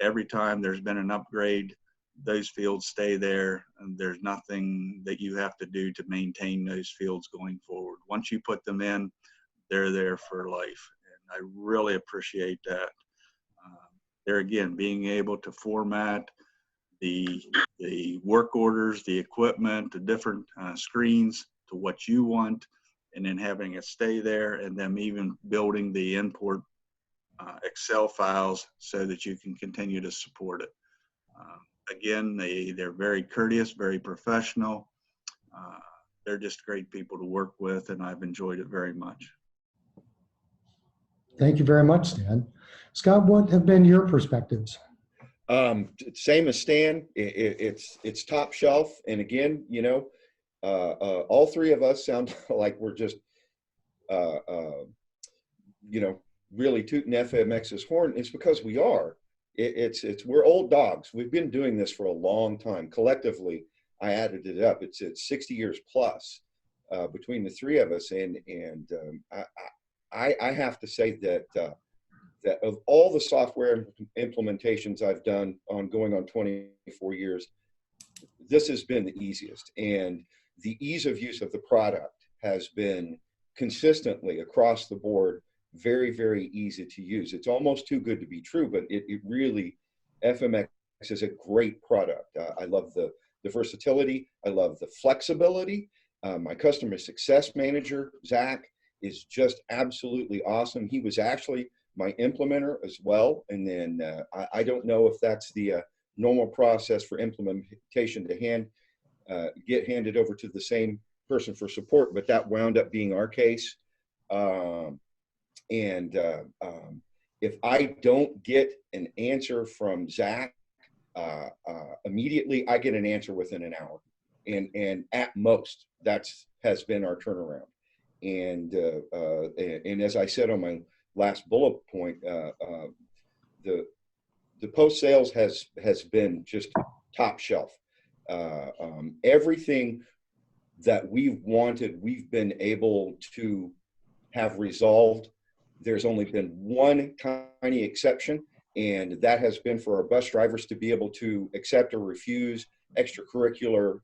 Every time there's been an upgrade, those fields stay there, and there's nothing that you have to do to maintain those fields going forward. Once you put them in, they're there for life. And I really appreciate that. There again, being able to format the work orders, the equipment, the different screens to what you want, and then having it stay there, and them even building the import Excel files so that you can continue to support it. Again, they're very courteous, very professional. They're just great people to work with, and I've enjoyed it very much. Thank you very much, Stan. Scott, what have been your perspectives? Same as Stan, it's top shelf. And again, you know, all three of us sound like we're just, you know, really tooting FMX's horn. It's because we are. We're old dogs. We've been doing this for a long time. Collectively, I added it up. It's 60 years plus between the three of us. And I have to say that that of all the software implementations I've done going on 24 years, this has been the easiest. And the ease of use of the product has been consistently across the board very, very easy to use. It's almost too good to be true, but it really, FMX is a great product. I love the versatility. I love the flexibility. My customer success manager, Zach, is just absolutely awesome. He was actually my implementer as well. And then I don't know if that's the normal process for implementation to get handed over to the same person for support, but that wound up being our case. If I don't get an answer from Zach immediately, I get an answer within an hour. And at most, has been our turnaround. And as I said on my last bullet point, the post sales has been just top shelf. Everything that we've wanted, we've been able to have resolved There's only been one tiny exception, and that has been for our bus drivers to be able to accept or refuse extracurricular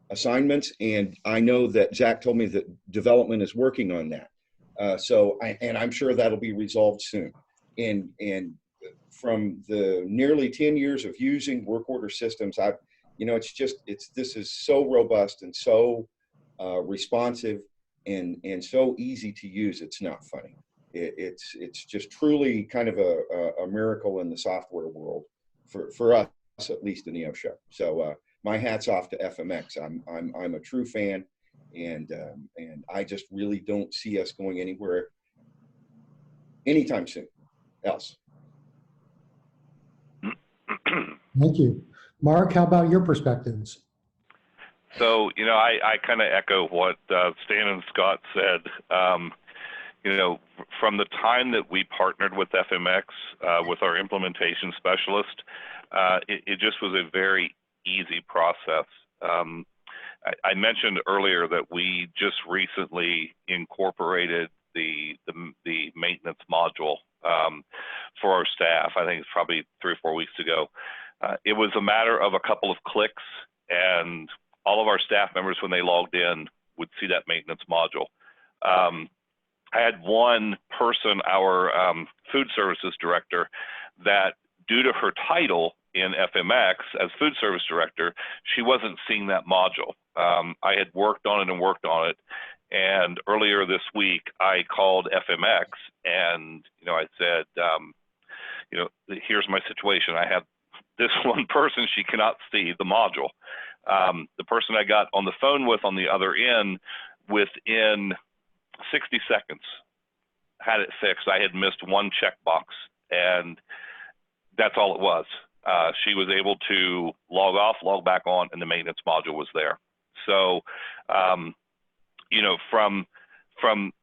assignments. And I know that Zach told me that development is working on that. And I'm sure that'll be resolved soon. And from the nearly 10 years of using work order systems, this is so robust and so responsive and so easy to use. It's not funny. It's just truly kind of a miracle in the software world for us, at least in the Neosho. So my hat's off to FMX. I'm a true fan, and I just really don't see us going anywhere anytime soon else. Thank you. Mark, how about your perspectives? So, I kind of echo what Stan and Scott said. From the time that we partnered with FMX, with our implementation specialist, it just was a very easy process. I mentioned earlier that we just recently incorporated the maintenance module for our staff. I think it's probably 3 or 4 weeks ago. It was a matter of a couple of clicks, and all of our staff members, when they logged in, would see that maintenance module. I had one person, our food services director, that due to her title in FMX as food service director, she wasn't seeing that module. I had worked on it, and earlier this week I called FMX and I said, here's my situation. I have this one person, she cannot see the module. The person I got on the phone with on the other end, within 60 seconds, had it fixed. I had missed one checkbox, and that's all it was. She was able to log off, log back on, and the maintenance module was there. So, from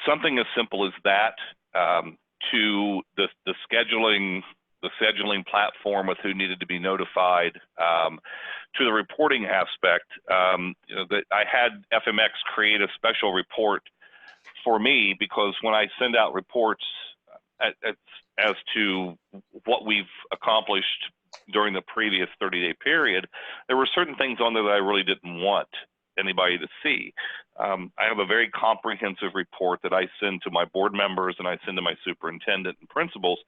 something as simple as that to the scheduling platform with who needed to be notified, to the reporting aspect, that I had FMX create a special report for me, because when I send out reports as to what we've accomplished during the previous 30-day period, there were certain things on there that I really didn't want anybody to see. I have a very comprehensive report that I send to my board members and I send to my superintendent and principals,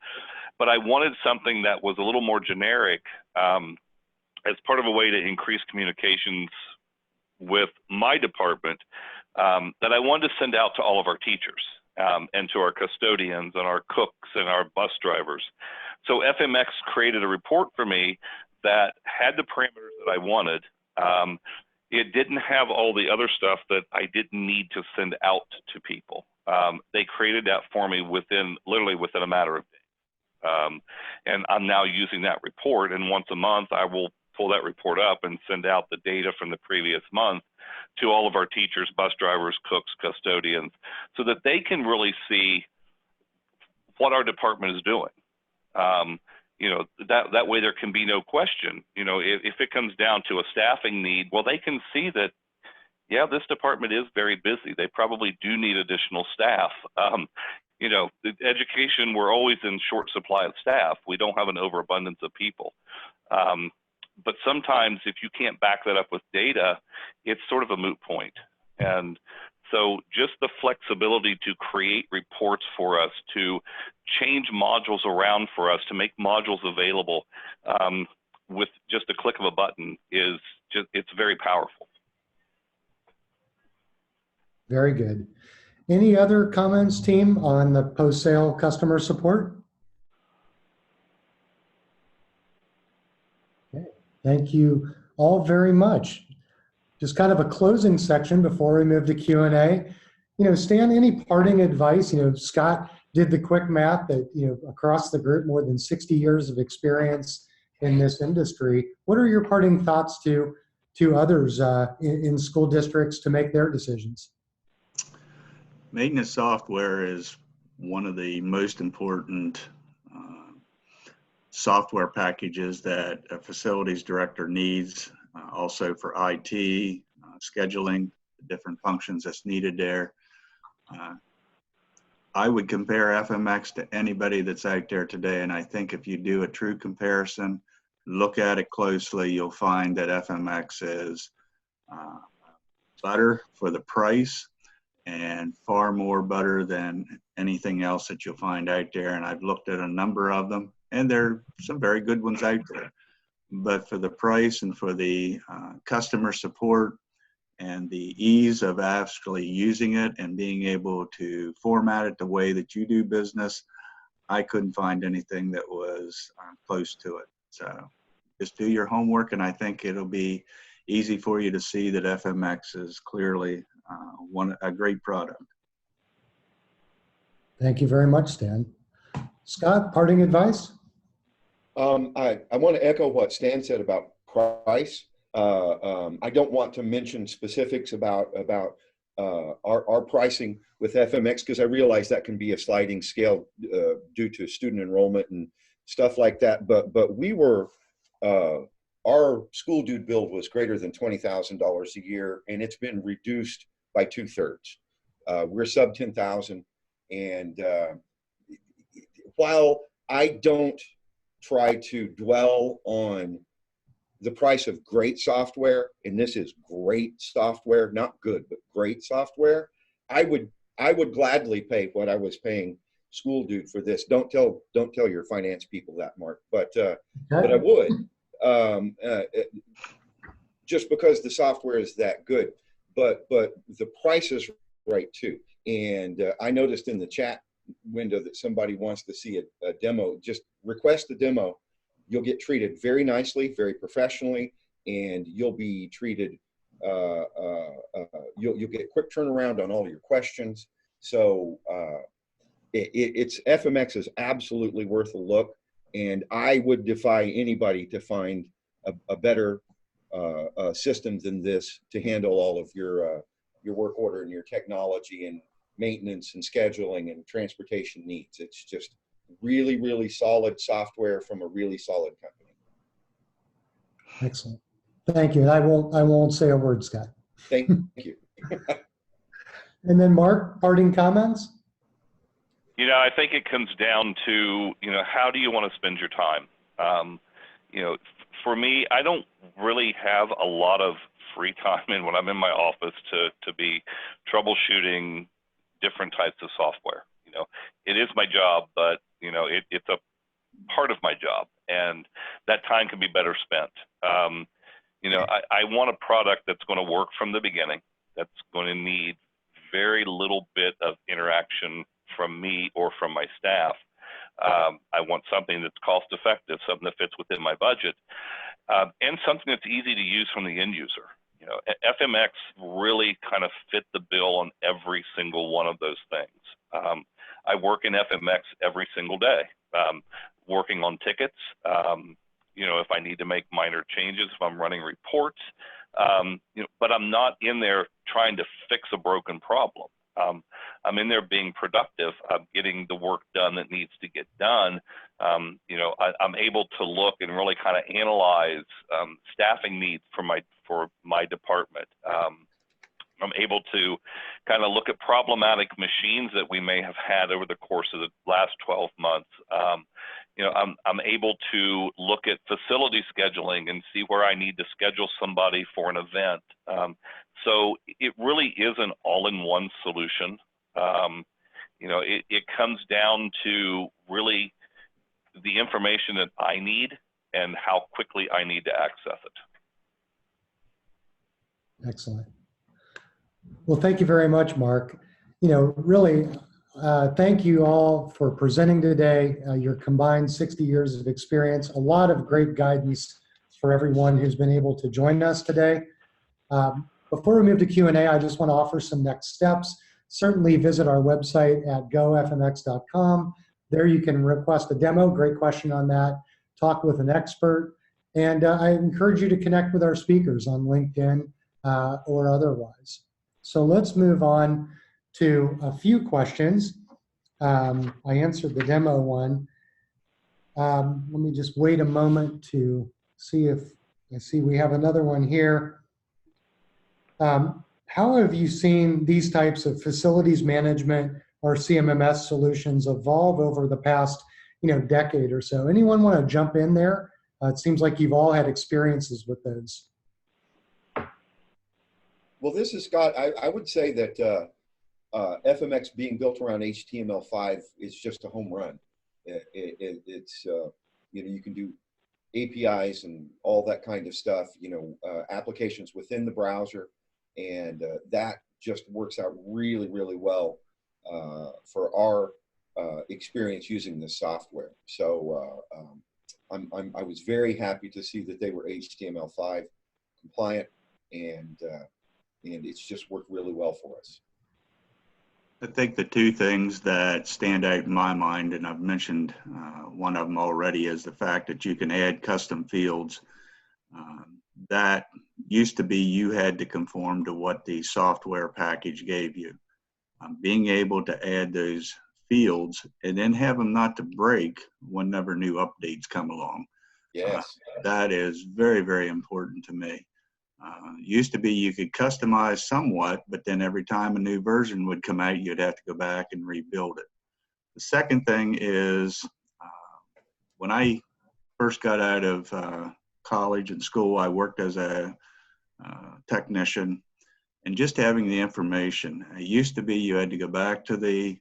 but I wanted something that was a little more generic as part of a way to increase communications with my department, that I wanted to send out to all of our teachers and to our custodians and our cooks and our bus drivers. So FMX created a report for me that had the parameters that I wanted. It didn't have all the other stuff that I didn't need to send out to people. They created that for me literally within a matter of days. And I'm now using that report, and once a month I will pull that report up and send out the data from the previous month to all of our teachers, bus drivers, cooks, custodians, so that they can really see what our department is doing. That way there can be no question. If it comes down to a staffing need, well, they can see that, yeah, this department is very busy. They probably do need additional staff. Education, we're always in short supply of staff. We don't have an overabundance of people. But sometimes if you can't back that up with data, it's sort of a moot point. And so just the flexibility to create reports for us, to change modules around for us, to make modules available with just a click of a button it's very powerful. Very good. Any other comments, team, on the post-sale customer support? Okay. Thank you all very much. Just kind of a closing section before we move to Q&A. Stan, any parting advice? Scott did the quick math that, across the group, more than 60 years of experience in this industry. What are your parting thoughts to others in school districts to make their decisions? Maintenance software is one of the most important software packages that a facilities director needs, also for IT, scheduling, the different functions that's needed there. I would compare FMX to anybody that's out there today. And I think if you do a true comparison, look at it closely, you'll find that FMX is better for the price and far more better than anything else that you'll find out there. And I've looked at a number of them, and there are some very good ones out there. But for the price and for the customer support and the ease of actually using it and being able to format it the way that you do business, I couldn't find anything that was close to it. So just do your homework, and I think it'll be easy for you to see that FMX is clearly a great product. Thank you very much, Stan. Scott, parting advice? I want to echo what Stan said about price. I don't want to mention specifics about our pricing with FMX, because I realize that can be a sliding scale due to student enrollment and stuff like that. But we were, our SchoolDude bill was greater than $20,000 a year, and it's been reduced by 2/3. We're sub 10,000, and while I don't try to dwell on the price of great software, and this is great software, not good, but great software, I would gladly pay what I was paying SchoolDude for this. Don't tell your finance people that, Mark, but I would, just because the software is that good. But the price is right too. And I noticed in the chat window that somebody wants to see a demo. Just request the demo. You'll get treated very nicely, very professionally, and you'll be treated, you'll get quick turnaround on all your questions. So it's FMX is absolutely worth a look, and I would defy anybody to find a better system than this to handle all of your work order and your technology and maintenance and scheduling and transportation needs. It's just really, really solid software from a really solid company. Excellent. Thank you. And I won't say a word, Scott. Thank you. And then Mark, parting comments? You know, I think it comes down to, you know, how do you want to spend your time? You know, for me, I don't really have a lot of free time when I'm in my office to be troubleshooting different types of software. You know, it is my job, but you know, it's a part of my job, and that time can be better spent. You know, I want a product that's going to work from the beginning, that's going to need very little bit of interaction from me or from my staff. I want something that's cost effective, something that fits within my budget, and something that's easy to use from the end user. You know, FMX really kind of fit the bill on every single one of those things. I work in FMX every single day, working on tickets. You know, if I need to make minor changes, if I'm running reports, you know, but I'm not in there trying to fix a broken problem. I'm in there being productive. I'm getting the work done that needs to get done. You know, I'm able to look and really kind of analyze staffing needs for my department. I'm able to kind of look at problematic machines that we may have had over the course of the last 12 months. You know, I'm able to look at facility scheduling and see where I need to schedule somebody for an event. So it really is an all-in-one solution. You know, it comes down to really the information that I need and how quickly I need to access it. Excellent. Well, thank you very much, Mark. You know, really, thank you all for presenting today. Your combined 60 years of experience, a lot of great guidance for everyone who's been able to join us today. Before we move to Q&A, I just want to offer some next steps. Certainly visit our website at gofmx.com. There you can request a demo, great question on that, talk with an expert, and I encourage you to connect with our speakers on LinkedIn or otherwise. So let's move on to a few questions. I answered the demo one. Let me just wait a moment to see if, I see we have another one here. How have you seen these types of facilities management our CMMS solutions evolve over the past, decade or so. Anyone want to jump in there? It seems like you've all had experiences with those. Well, this is Scott. I would say that FMX being built around HTML5 is just a home run. It's you can do APIs and all that kind of stuff, applications within the browser, and that just works out really, really well for our experience using this software. So I was very happy to see that they were HTML5 compliant, and it's just worked really well for us. I think the two things that stand out in my mind, and I've mentioned one of them already, is the fact that you can add custom fields. That used to be you had to conform to what the software package gave you. Being able to add those fields and then have them not to break whenever new updates come along. Yes. That is very, very important to me. Used to be you could customize somewhat, but then every time a new version would come out, you'd have to go back and rebuild it. The second thing is when I first got out of college and school, I worked as a technician, and just having the information. It used to be you had to go back to the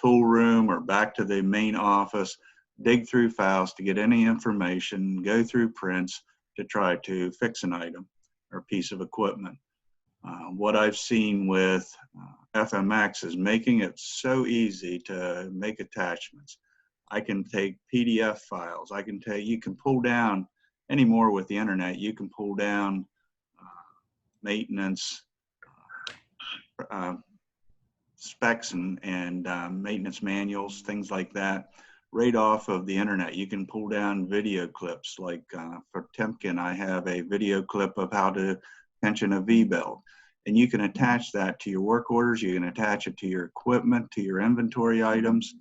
tool room or back to the main office, dig through files to get any information, go through prints to try to fix an item or piece of equipment. What I've seen with FMX is making it so easy to make attachments. I can take PDF files. You can pull down anymore with the internet. You can pull down maintenance specs and maintenance manuals, things like that, right off of the internet. You can pull down video clips. Like for Temkin, I have a video clip of how to tension a V-belt. And you can attach that to your work orders. You can attach it to your equipment, to your inventory items.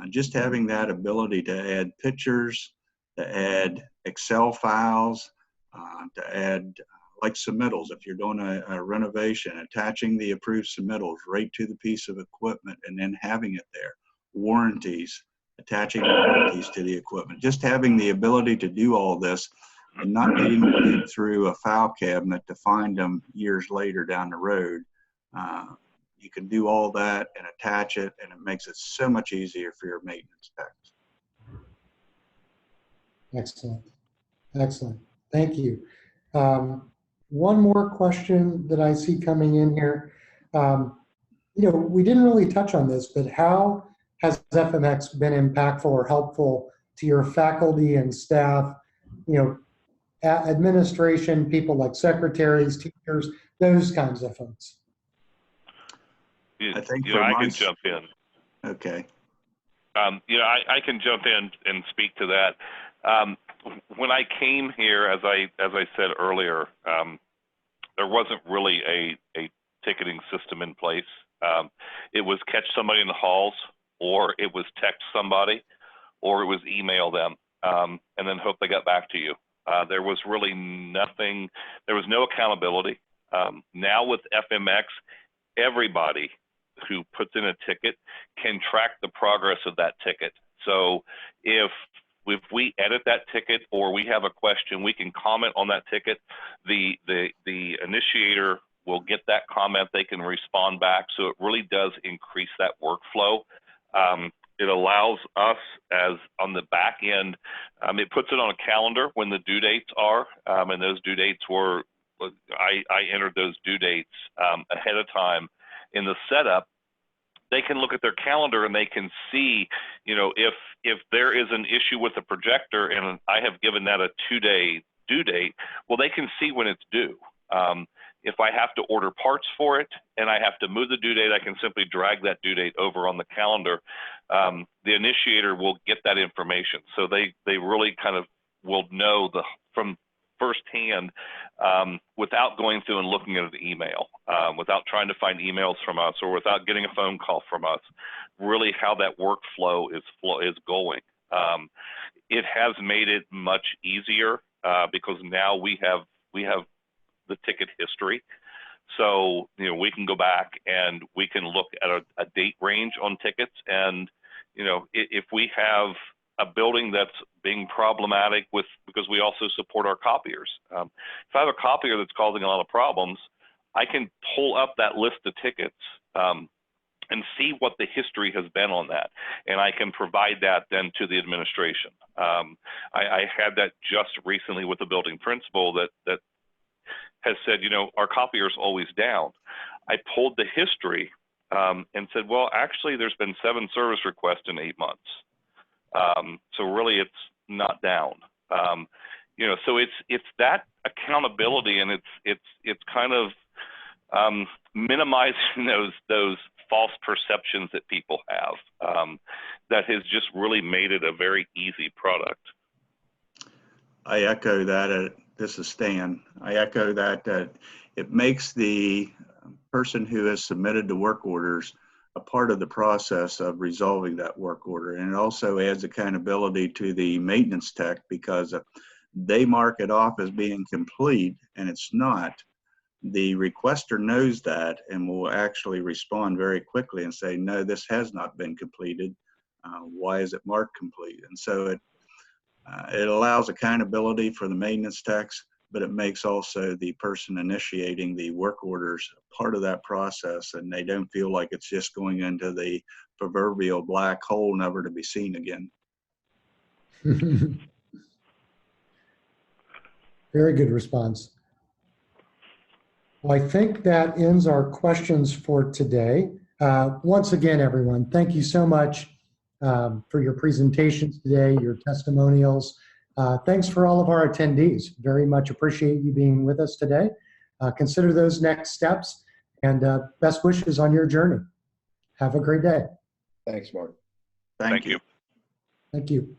Just having that ability to add pictures, to add Excel files, to add like submittals. If you're doing a renovation, attaching the approved submittals right to the piece of equipment and then having it there. Warranties, attaching warranties to the equipment. Just having the ability to do all this and not needing to dig through a file cabinet to find them years later down the road. You can do all that and attach it, and it makes it so much easier for your maintenance techs. Excellent. Excellent. Thank you. One more question that I see coming in here. We didn't really touch on this, but how has FMX been impactful or helpful to your faculty and staff, administration, people like secretaries, teachers, those kinds of folks? I think I can jump in. Okay. I can jump in and speak to that. When I came here, as I said earlier, there wasn't really a ticketing system in place. It was catch somebody in the halls, or it was text somebody, or it was email them, and then hope they got back to you. There was really nothing. There was no accountability. Now with FMX, everybody who puts in a ticket can track the progress of that ticket. So if we edit that ticket or we have a question, we can comment on that ticket. The initiator will get that comment. They can respond back. So it really does increase that workflow. It allows us, as on the back end, it puts it on a calendar when the due dates are, and those due dates were, I entered those due dates ahead of time. In the setup, they can look at their calendar and they can see, if there is an issue with the projector and I have given that a 2-day due date, well, they can see when it's due. If I have to order parts for it and I have to move the due date, I can simply drag that due date over on the calendar. The initiator will get that information. So they really kind of will know from firsthand without going through and looking at the email, without trying to find emails from us or without getting a phone call from us, really how that workflow is going. It has made it much easier because now we have the ticket history. So, we can go back and we can look at a date range on tickets. And, if we have a building that's being problematic because we also support our copiers. If I have a copier that's causing a lot of problems, I can pull up that list of tickets and see what the history has been on that. And I can provide that then to the administration. I had that just recently with a building principal that has said, our copier is always down. I pulled the history and said, well, actually, there's been 7 service requests in 8 months. So really, it's not down. So it's that accountability, and it's kind of minimizing those false perceptions that people have. That has just really made it a very easy product. I echo that. This is Stan. I echo that it makes the person who has submitted the work orders a part of the process of resolving that work order. And it also adds accountability to the maintenance tech, because they mark it off as being complete and it's not. The requester knows that and will actually respond very quickly and say, no, this has not been completed. Why is it marked complete? And so it allows accountability for the maintenance techs, but it makes also the person initiating the work orders part of that process, and they don't feel like it's just going into the proverbial black hole, never to be seen again. Very good response. Well, I think that ends our questions for today. Once again, everyone, thank you so much for your presentations today, your testimonials. Thanks for all of our attendees. Very much appreciate you being with us today. Consider those next steps, and best wishes on your journey. Have a great day. Thanks, Mark. Thank you. Thank you.